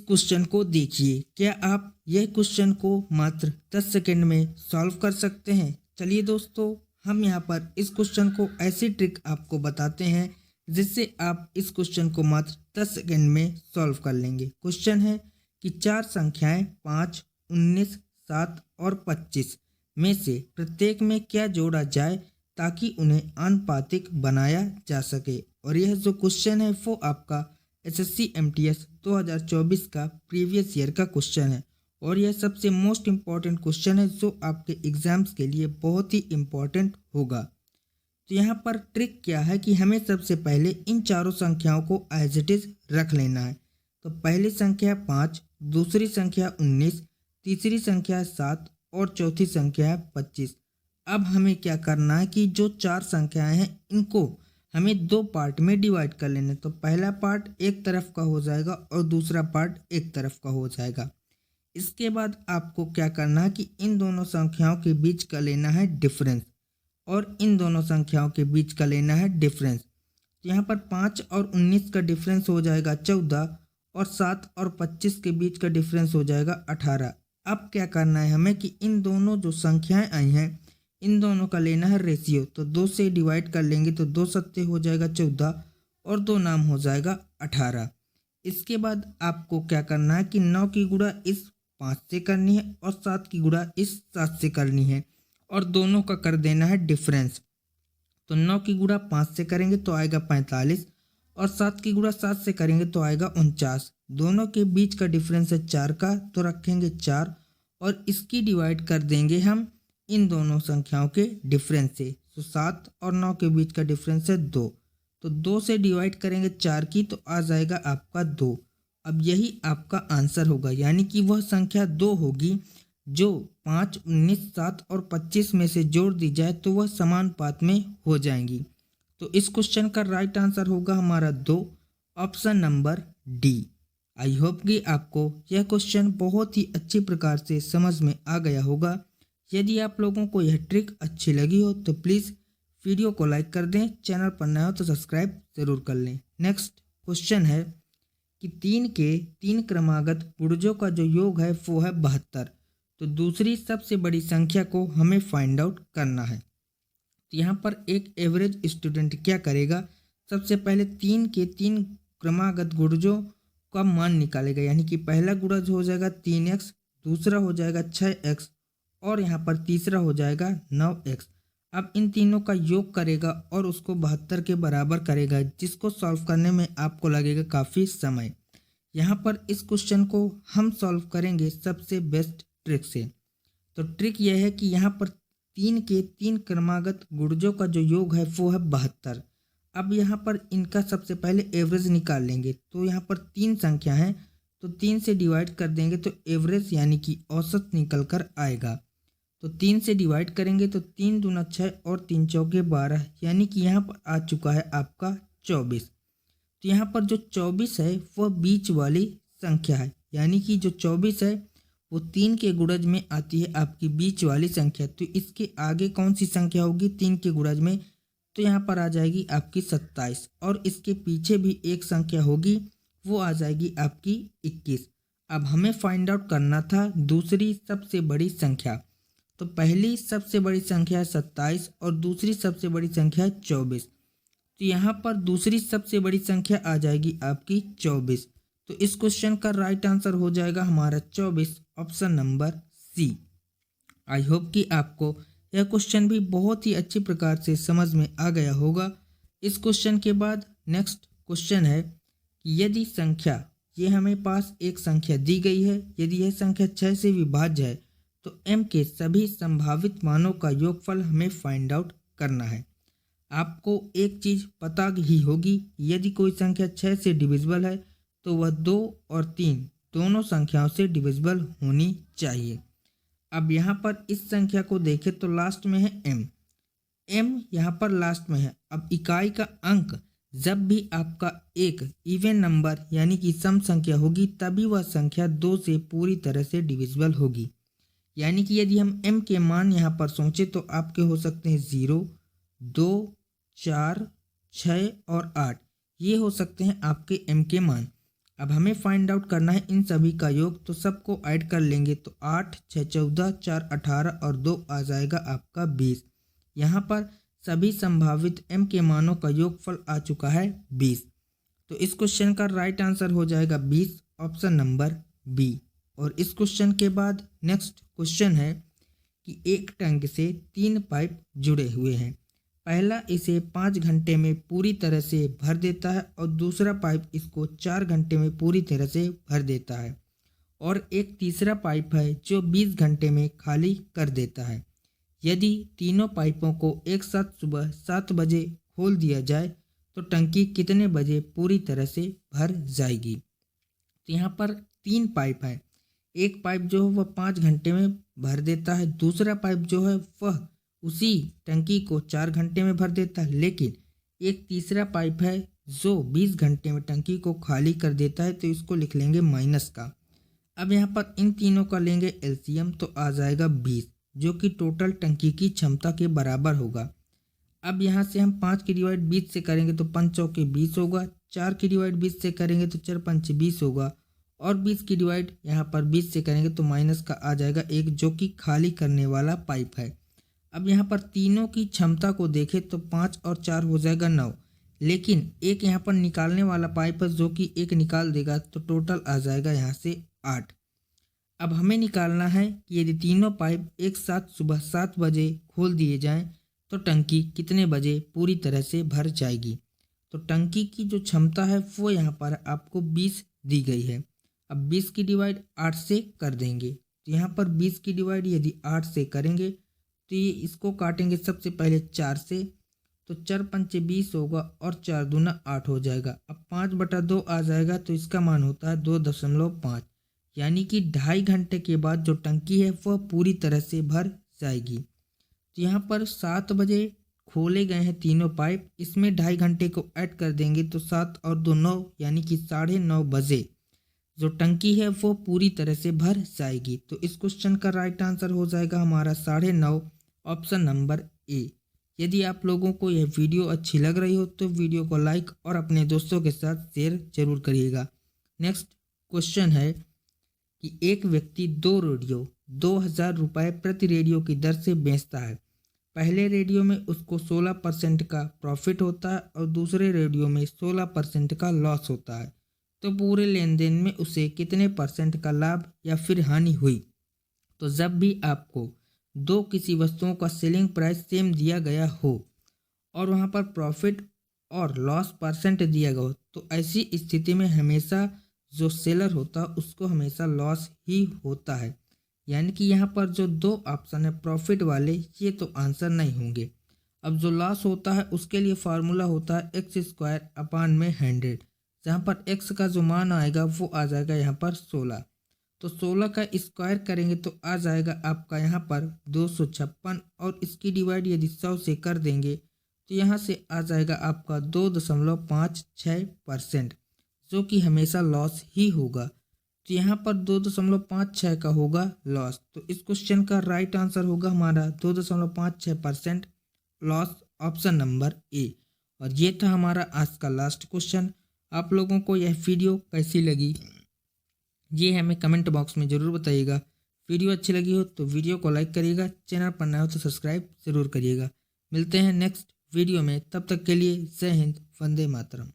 Question को देखिए। क्या आप यह क्वेश्चन को मात्र 10 सेकंड में सॉल्व कर सकते हैं? चलिए दोस्तों, हम यहाँ पर इस क्वेश्चन को ऐसी ट्रिक आपको बताते हैं जिससे आप इस क्वेश्चन को मात्र 10 सेकंड में सॉल्व कर लेंगे। क्वेश्चन है कि चार संख्याएं 5, 19, 7 और 25 में से प्रत्येक में क्या जोड़ा जाए ताकि उन्हें आनुपातिक बनाया जा सके। और यह जो क्वेश्चन है वो आपका SSC MTS 2024 का प्रीवियस ईयर का क्वेश्चन है और यह सबसे मोस्ट इम्पॉर्टेंट क्वेश्चन है जो आपके एग्जाम्स के लिए बहुत ही इम्पॉर्टेंट होगा। तो यहाँ पर ट्रिक क्या है कि हमें सबसे पहले इन चारों संख्याओं को एज इट इज रख लेना है। तो पहली संख्या 5, दूसरी संख्या 19, तीसरी संख्या 7 और चौथी संख्या 25। अब हमें क्या करना है कि जो चार संख्याएं हैं इनको हमें दो पार्ट में डिवाइड कर लेना है। तो पहला पार्ट एक तरफ का हो जाएगा और दूसरा पार्ट एक तरफ का हो जाएगा। इसके बाद आपको क्या करना है कि इन दोनों संख्याओं के बीच का लेना है डिफरेंस और इन दोनों संख्याओं के बीच का लेना है डिफरेंस। तो यहाँ पर 5 और 19 का डिफरेंस हो जाएगा 14 और 7 और 25 के बीच का डिफरेंस हो जाएगा 18। अब क्या करना है हमें कि इन दोनों जो संख्याएं आई हैं इन दोनों का लेना है रेशियो। तो 2 से डिवाइड कर लेंगे तो 2 सत्ते हो जाएगा 14 और 2 नाम हो जाएगा 18। इसके बाद आपको क्या करना है कि 9 की गुणा इस 5 से करनी है और 7 की गुणा इस 7 से करनी है और दोनों का कर देना है डिफरेंस। तो 9 की गुणा 5 से करेंगे तो आएगा 45 और 7 की गुणा 7 से करेंगे तो आएगा 49। दोनों के बीच का डिफरेंस है 4 का, तो रखेंगे 4 और इसकी डिवाइड कर देंगे हम इन दोनों संख्याओं के डिफरेंस से। तो 7 और 9 के बीच का डिफरेंस है 2, तो 2 से डिवाइड करेंगे 4 की तो आ जाएगा आपका 2। अब यही आपका आंसर होगा, यानी कि वह संख्या 2 होगी जो 5, 19, 7 और 25 में से जोड़ दी जाए तो वह समानुपात में हो जाएंगी। तो इस क्वेश्चन का राइट आंसर होगा हमारा 2, ऑप्शन नंबर डी। आई होप कि आपको यह क्वेश्चन बहुत ही अच्छी प्रकार से समझ में आ गया होगा। यदि आप लोगों को यह ट्रिक अच्छी लगी हो तो प्लीज़ वीडियो को लाइक कर दें, चैनल पर नया हो तो सब्सक्राइब ज़रूर कर लें। नेक्स्ट क्वेश्चन है कि 3 के 3 क्रमागत गुणजों का जो योग है वो है 72। तो दूसरी सबसे बड़ी संख्या को हमें फाइंड आउट करना है। तो यहाँ पर एक एवरेज स्टूडेंट क्या करेगा, सबसे पहले 3 के 3 क्रमागत गुणजों का मान निकालेगा, यानी कि पहला गुणज हो जाएगा 3x, दूसरा हो जाएगा 6x और यहाँ पर तीसरा हो जाएगा 9x। अब इन तीनों का योग करेगा और उसको 72 के बराबर करेगा, जिसको सॉल्व करने में आपको लगेगा काफ़ी समय। यहाँ पर इस क्वेश्चन को हम सॉल्व करेंगे सबसे बेस्ट ट्रिक से। तो ट्रिक यह है कि यहाँ पर 3 के 3 क्रमागत गुणजों का जो योग है वो है 72। अब यहाँ पर इनका सबसे पहले एवरेज निकाल लेंगे। तो यहाँ पर 3 संख्या है तो 3 से डिवाइड कर देंगे तो एवरेज यानी कि औसत निकल कर आएगा। तो 3 से डिवाइड करेंगे तो 3 दूना 6 और 3 चौके 12, यानी कि यहाँ पर आ चुका है आपका 24। तो यहाँ पर जो 24 है वह बीच वाली संख्या है, यानी कि जो 24 है वो 3 के गुणज में आती है आपकी बीच वाली संख्या। तो इसके आगे कौन सी संख्या होगी 3 के गुणज में, तो यहाँ पर आ जाएगी आपकी 27 और इसके पीछे भी एक संख्या होगी वो आ जाएगी आपकी 21। अब हमें फाइंड आउट करना था दूसरी सबसे बड़ी संख्या। तो पहली सबसे बड़ी संख्या है 27 और दूसरी सबसे बड़ी संख्या है 24। तो यहाँ पर दूसरी सबसे बड़ी संख्या आ जाएगी आपकी 24। तो इस क्वेश्चन का राइट आंसर हो जाएगा हमारा 24, option number C. I hope कि आपको यह क्वेश्चन भी बहुत ही अच्छी प्रकार से समझ में आ गया होगा। इस क्वेश्चन के बाद नेक्स्ट क्वेश्चन है कि यदि संख्या, ये हमें पास एक संख्या दी गई है, यदि यह संख्या 6 से विभाज्य है तो m के सभी संभावित मानों का योगफल हमें फाइंड आउट करना है। आपको एक चीज़ पता ही होगी, यदि कोई संख्या 6 से डिविजिबल है तो वह 2 और 3 दोनों संख्याओं से डिविजिबल होनी चाहिए। अब यहाँ पर इस संख्या को देखें तो लास्ट में है m यहाँ पर लास्ट में है। अब इकाई का अंक जब भी आपका एक इवन नंबर यानी कि सम संख्या होगी तभी वह संख्या 2 से पूरी तरह से डिविजिबल होगी। यानी कि यदि हम m के मान यहाँ पर सोचें तो आपके हो सकते हैं 0, 2, 4, 6 और 8, ये हो सकते हैं आपके m के मान। अब हमें फाइंड आउट करना है इन सभी का योग, तो सबको ऐड कर लेंगे तो 8, 6, 14, 4, 18 और 2 आ जाएगा आपका 20। यहाँ पर सभी संभावित m के मानों का योगफल आ चुका है 20। तो इस क्वेश्चन का राइट आंसर हो जाएगा 20, ऑप्शन नंबर बी। और इस क्वेश्चन के बाद नेक्स्ट क्वेश्चन है कि एक टैंक से 3 पाइप जुड़े हुए हैं। पहला इसे 5 घंटे में पूरी तरह से भर देता है और दूसरा पाइप इसको 4 घंटे में पूरी तरह से भर देता है, और एक तीसरा पाइप है जो 20 घंटे में खाली कर देता है। यदि तीनों पाइपों को एक साथ सुबह 7 बजे खोल दिया जाए तो टंकी कितने बजे पूरी तरह से भर जाएगी। तो यहाँ पर 3 पाइप है। एक पाइप जो है वह 5 घंटे में भर देता है, दूसरा पाइप जो है वह उसी टंकी को 4 घंटे में भर देता है, लेकिन एक तीसरा पाइप है जो 20 घंटे में टंकी को खाली कर देता है। तो इसको लिख लेंगे माइनस का। अब यहाँ पर इन तीनों का लेंगे एलसीएम तो आ जाएगा 20, जो कि टोटल टंकी की क्षमता के बराबर होगा। अब यहाँ से हम 5 की डिवाइड 20 से करेंगे तो 5 चौके 20 होगा, 4 की डिवाइड 20 से करेंगे तो 4 पंचे 20 होगा, और 20 की डिवाइड यहाँ पर 20 से करेंगे तो माइनस का आ जाएगा 1, जो कि खाली करने वाला पाइप है। अब यहाँ पर तीनों की क्षमता को देखें तो 5 और 4 हो जाएगा 9, लेकिन एक यहाँ पर निकालने वाला पाइप है जो कि 1 निकाल देगा, तो टोटल आ जाएगा यहाँ से 8। अब हमें निकालना है कि यदि तीनों पाइप एक साथ सुबह 7 बजे खोल दिए जाएं तो टंकी कितने बजे पूरी तरह से भर जाएगी। तो टंकी की जो क्षमता है वो यहाँ पर आपको 20 दी गई है। अब 20 की डिवाइड 8 से कर देंगे, तो यहाँ पर 20 की डिवाइड यदि 8 से करेंगे तो ये इसको काटेंगे सबसे पहले 4 से, तो 4 पंचे 20 होगा और 4 दूना 8 हो जाएगा। अब 5/2 आ जाएगा, तो इसका मान होता है 2.5, यानी कि 2.5 घंटे के बाद जो टंकी है वह पूरी तरह से भर जाएगी। तो यहाँ पर 7 बजे खोले गए हैं तीनों पाइप, इसमें 2.5 घंटे को ऐड कर देंगे तो 7 और 2 9, यानी कि 9:30 बजे जो टंकी है वो पूरी तरह से भर जाएगी। तो इस क्वेश्चन का राइट आंसर हो जाएगा हमारा 9:30, ऑप्शन नंबर ए। यदि आप लोगों को यह वीडियो अच्छी लग रही हो तो वीडियो को लाइक और अपने दोस्तों के साथ शेयर जरूर करिएगा। नेक्स्ट क्वेश्चन है कि एक व्यक्ति 2 रेडियो 2000 रुपये प्रति रेडियो की दर से बेचता है। पहले रेडियो में उसको 16% का प्रॉफिट होता है और दूसरे रेडियो में 16% का लॉस होता है। तो पूरे लेन देन में उसे कितने % का लाभ या फिर हानि हुई। तो जब भी आपको दो किसी वस्तुओं का सेलिंग प्राइस सेम दिया गया हो और वहाँ पर प्रॉफिट और लॉस % दिया गया हो, तो ऐसी स्थिति में हमेशा जो सेलर होता है उसको हमेशा लॉस ही होता है। यानी कि यहाँ पर जो 2 ऑप्शन है प्रॉफिट वाले, ये तो आंसर नहीं होंगे। अब जो लॉस होता है उसके लिए फार्मूला होता है x²/100, जहाँ पर x का जो मान आएगा वो आ जाएगा यहाँ पर 16। तो 16 का स्क्वायर करेंगे तो आ जाएगा आपका यहाँ पर 256, और इसकी डिवाइड यदि 100 से कर देंगे तो यहाँ से आ जाएगा आपका 2.56%, जो कि हमेशा लॉस ही होगा। तो यहाँ पर 2.56 का होगा लॉस। तो इस क्वेश्चन का राइट आंसर होगा हमारा 2.56% लॉस, ऑप्शन नंबर ए। और ये था हमारा आज का लास्ट क्वेश्चन। आप लोगों को यह वीडियो कैसी लगी ये हमें कमेंट बॉक्स में ज़रूर बताइएगा। वीडियो अच्छी लगी हो तो वीडियो को लाइक करिएगा, चैनल पर नया हो तो सब्सक्राइब ज़रूर करिएगा। मिलते हैं नेक्स्ट वीडियो में, तब तक के लिए जय हिंद, वंदे मातरम।